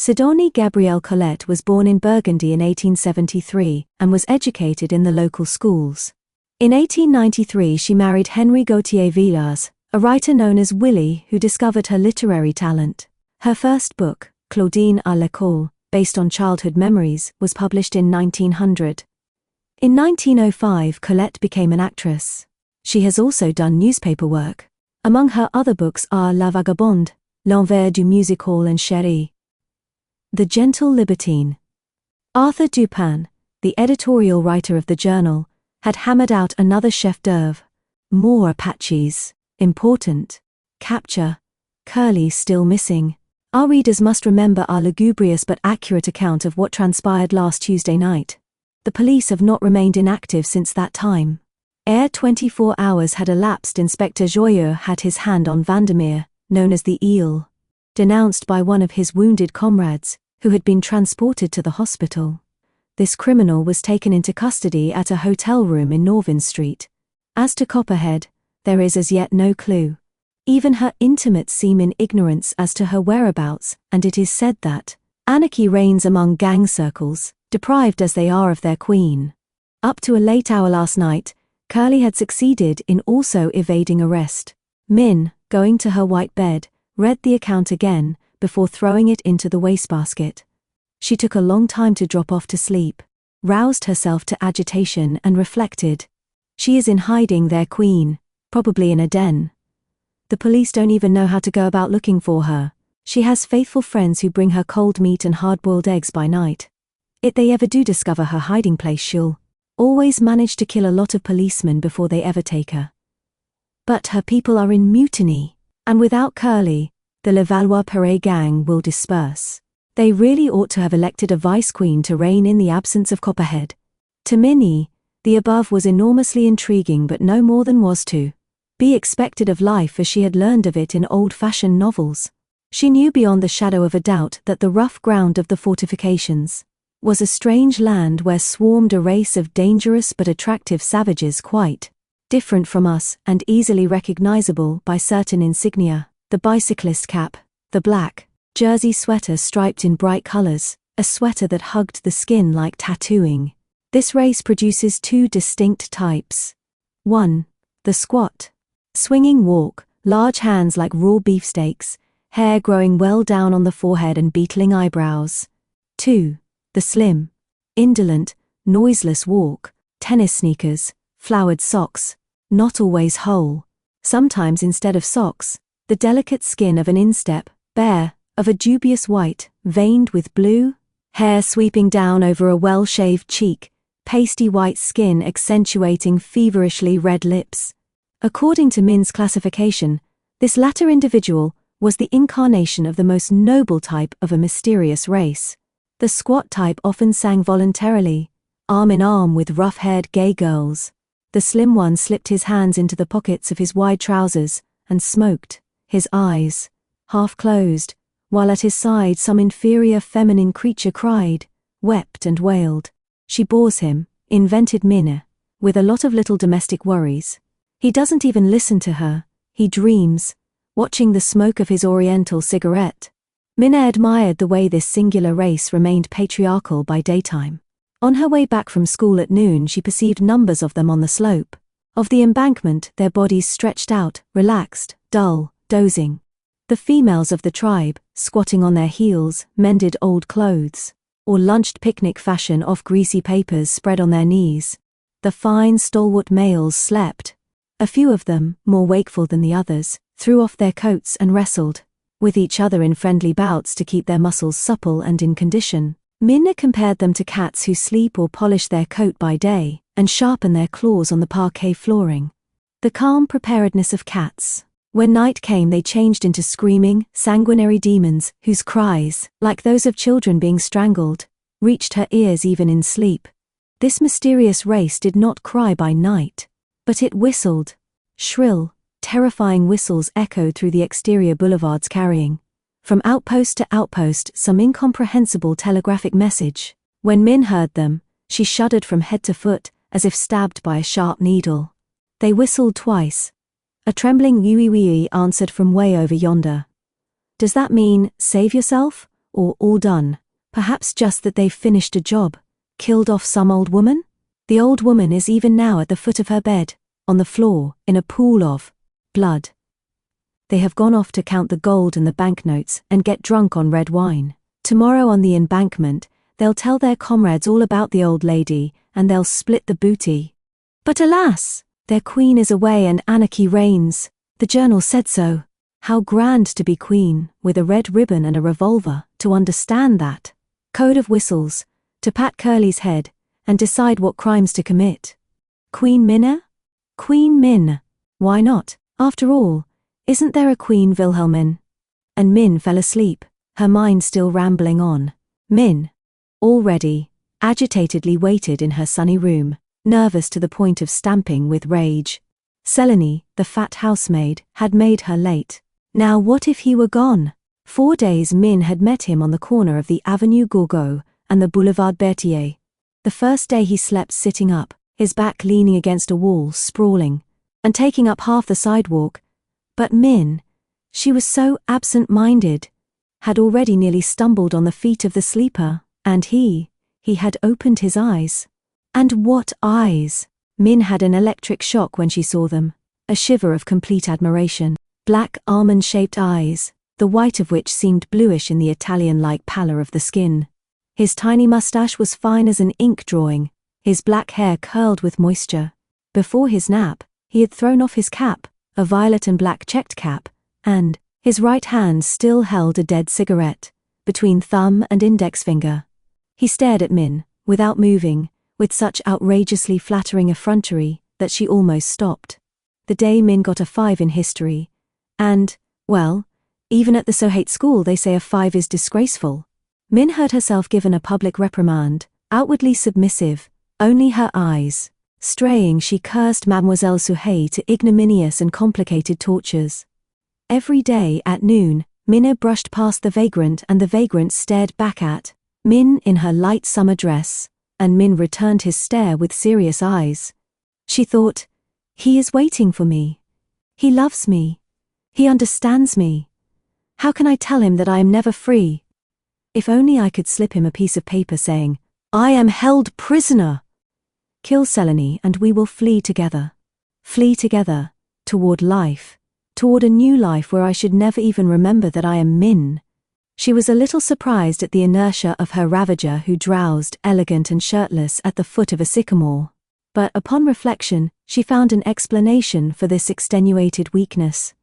Sidonie-Gabrielle Colette was born in Burgundy in 1873 and was educated in the local schools. In 1893 she married Henry Gautier-Villars, a writer known as Willy who discovered her literary talent. Her first book, Claudine à l'école, based on childhood memories, was published in 1900. In 1905 Colette became an actress. She has also done newspaper work. Among her other books are La Vagabonde, L'envers du Music-Hall and Cheri. The Gentle Libertine. Arthur Dupin, the editorial writer of the journal, had hammered out another chef-d'oeuvre. More Apaches, important, capture, Curly still missing. Our readers must remember our lugubrious but accurate account of what transpired last Tuesday night. The police have not remained inactive since that time. Ere 24 hours had elapsed, Inspector Joyeux had his hand on Vandermeer, known as the Eel, denounced by one of his wounded comrades, who had been transported to the hospital. This criminal was taken into custody at a hotel room in Norvin Street. As to Copperhead, there is as yet no clue. Even her intimates seem in ignorance as to her whereabouts, and it is said that anarchy reigns among gang circles, deprived as they are of their queen. Up to a late hour last night, Curly had succeeded in also evading arrest. Min, going to her white bed, read the account again, before throwing it into the wastebasket. She took a long time to drop off to sleep, roused herself to agitation and reflected. She is in hiding, their queen, probably in a den. The police don't even know how to go about looking for her. She has faithful friends who bring her cold meat and hard-boiled eggs by night. If they ever do discover her hiding place, she'll always manage to kill a lot of policemen before they ever take her. But her people are in mutiny, and without Curly, the Levallois-Perret gang will disperse. They really ought to have elected a vice-queen to reign in the absence of Copperhead. To Minnie, the above was enormously intriguing, but no more than was to be expected of life as she had learned of it in old-fashioned novels. She knew beyond the shadow of a doubt that the rough ground of the fortifications was a strange land where swarmed a race of dangerous but attractive savages quite different from us and easily recognizable by certain insignia. The bicyclist cap, the black jersey sweater striped in bright colors, a sweater that hugged the skin like tattooing. This race produces two distinct types. 1. The squat, swinging walk, large hands like raw beefsteaks, hair growing well down on the forehead and beetling eyebrows. 2. The slim, indolent, noiseless walk, tennis sneakers, flowered socks, not always whole. Sometimes instead of socks, the delicate skin of an instep, bare, of a dubious white, veined with blue, hair sweeping down over a well-shaved cheek, pasty white skin accentuating feverishly red lips. According to Min's classification, this latter individual was the incarnation of the most noble type of a mysterious race. The squat type often sang voluntarily, arm in arm with rough-haired gay girls. The slim one slipped his hands into the pockets of his wide trousers and smoked, his eyes half closed, while at his side some inferior feminine creature cried, wept and wailed. She bores him, invented Min, with a lot of little domestic worries. He doesn't even listen to her, he dreams, watching the smoke of his oriental cigarette. Minna admired the way this singular race remained patriarchal by daytime. On her way back from school at noon she perceived numbers of them on the slope of the embankment, their bodies stretched out, relaxed, dull, dozing. The females of the tribe, squatting on their heels, mended old clothes, or lunched picnic fashion off greasy papers spread on their knees. The fine, stalwart males slept. A few of them, more wakeful than the others, threw off their coats and wrestled with each other in friendly bouts to keep their muscles supple and in condition. Minna compared them to cats who sleep or polish their coat by day and sharpen their claws on the parquet flooring. The calm preparedness of cats. When night came they changed into screaming, sanguinary demons whose cries, like those of children being strangled, reached her ears even in sleep. This mysterious race did not cry by night, but it whistled. Shrill, terrifying whistles echoed through the exterior boulevards carrying, from outpost to outpost, some incomprehensible telegraphic message. When Min heard them, she shuddered from head to foot, as if stabbed by a sharp needle. They whistled twice. A trembling wee-wee answered from way over yonder. Does that mean, save yourself, or all done. Perhaps just that they've finished a job, killed off some old woman? The old woman is even now at the foot of her bed, on the floor, in a pool of blood. They have gone off to count the gold and the banknotes and get drunk on red wine. Tomorrow on the embankment, they'll tell their comrades all about the old lady, and they'll split the booty. But alas, their queen is away and anarchy reigns. The journal said so. How grand to be queen, with a red ribbon and a revolver, to understand that. Code of whistles, to pat Curly's head, and decide what crimes to commit. Queen Minna? Queen Min. Why not? After all, isn't there a Queen Wilhelmine? And Min fell asleep, her mind still rambling on. Min, already, agitatedly waited in her sunny room, nervous to the point of stamping with rage. Sidonie, the fat housemaid, had made her late. Now what if he were gone? 4 days Min had met him on the corner of the Avenue Gourgaud and the Boulevard Berthier. The first day he slept sitting up, his back leaning against a wall, sprawling, and taking up half the sidewalk. But Min, she was so absent-minded, had already nearly stumbled on the feet of the sleeper, and he had opened his eyes. And what eyes! Min had an electric shock when she saw them, a shiver of complete admiration. Black almond-shaped eyes, the white of which seemed bluish in the Italian-like pallor of the skin. His tiny mustache was fine as an ink drawing, his black hair curled with moisture. Before his nap, he had thrown off his cap, a violet and black checked cap, and his right hand still held a dead cigarette, between thumb and index finger. He stared at Min, without moving, with such outrageously flattering effrontery that she almost stopped. The day Min got a 5 in history, and, well, even at the Sohate school they say a 5 is disgraceful. Min heard herself given a public reprimand, outwardly submissive, only her eyes. Straying, she cursed Mademoiselle Sohate to ignominious and complicated tortures. Every day at noon, Minna brushed past the vagrant and the vagrant stared back at Min in her light summer dress, and Min returned his stare with serious eyes. She thought, he is waiting for me. He loves me. He understands me. How can I tell him that I am never free? If only I could slip him a piece of paper saying, I am held prisoner. Kill Sidonie and we will flee together. Flee together, toward life, toward a new life where I should never even remember that I am Min. She was a little surprised at the inertia of her ravager who drowsed, elegant and shirtless, at the foot of a sycamore. But upon reflection, she found an explanation for this extenuated weakness.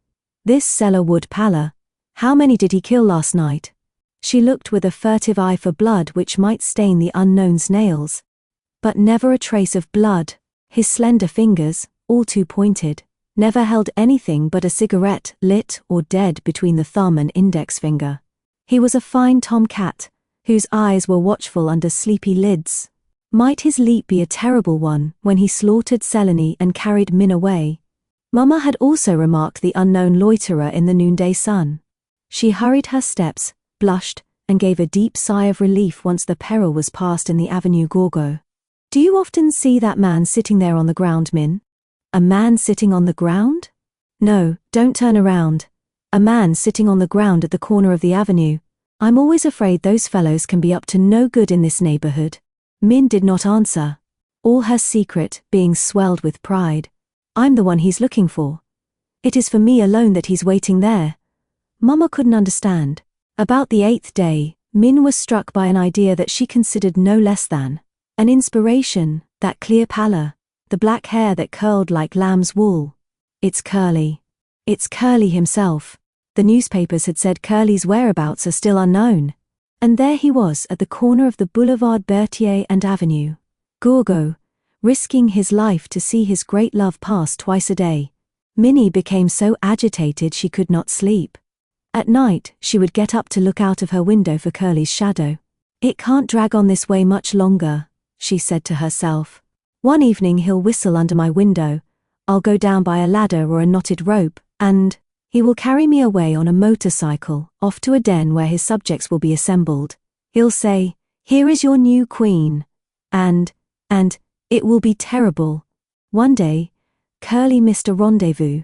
This cellar wood pallor. How many did he kill last night? She looked with a furtive eye for blood which might stain the unknown's nails. But never a trace of blood. His slender fingers, all too pointed, never held anything but a cigarette lit or dead between the thumb and index finger. He was a fine tomcat, whose eyes were watchful under sleepy lids. Might his leap be a terrible one when he slaughtered Sidonie and carried Min away? Mama had also remarked the unknown loiterer in the noonday sun. She hurried her steps, blushed, and gave a deep sigh of relief once the peril was past in the Avenue Gourgaud. Do you often see that man sitting there on the ground, Min? A man sitting on the ground? No, don't turn around. A man sitting on the ground at the corner of the avenue. I'm always afraid those fellows can be up to no good in this neighborhood. Min did not answer, all her secret being swelled with pride. I'm the one he's looking for. It is for me alone that he's waiting there. Mama couldn't understand. About the 8th day, Min was struck by an idea that she considered no less than an inspiration, that clear pallor, the black hair that curled like lamb's wool. It's Curly. It's Curly himself. The newspapers had said Curly's whereabouts are still unknown. And there he was at the corner of the Boulevard Berthier and Avenue Gourgaud, risking his life to see his great love pass twice a day. Minnie became so agitated she could not sleep. At night, she would get up to look out of her window for Curly's shadow. It can't drag on this way much longer, she said to herself. One evening he'll whistle under my window, I'll go down by a ladder or a knotted rope, and he will carry me away on a motorcycle, off to a den where his subjects will be assembled. He'll say, here is your new queen. And it will be terrible. One day, Curly missed a rendezvous.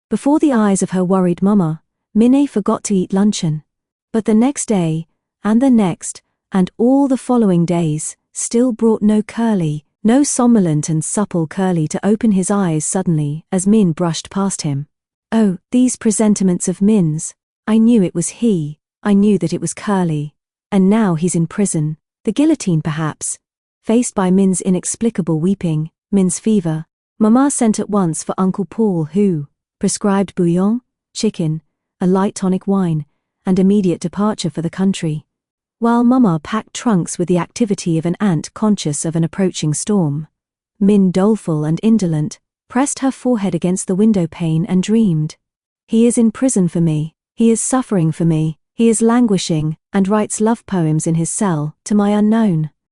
Before the eyes of her worried mama, Minnie forgot to eat luncheon. But the next day, And the next, and all the following days, still brought no Curly, no somnolent and supple Curly to open his eyes suddenly as Min brushed past him. Oh, these presentiments of Min's. I knew it was he, I knew that it was Curly. And now he's in prison, the guillotine perhaps. Faced by Min's inexplicable weeping, Min's fever, Mama sent at once for Uncle Paul who prescribed bouillon, chicken, a light tonic wine, and immediate departure for the country. While Mama packed trunks with the activity of an ant conscious of an approaching storm, Min, doleful and indolent, pressed her forehead against the window pane and dreamed. He is in prison for me, he is suffering for me, he is languishing, and writes love poems in his cell, to my unknown.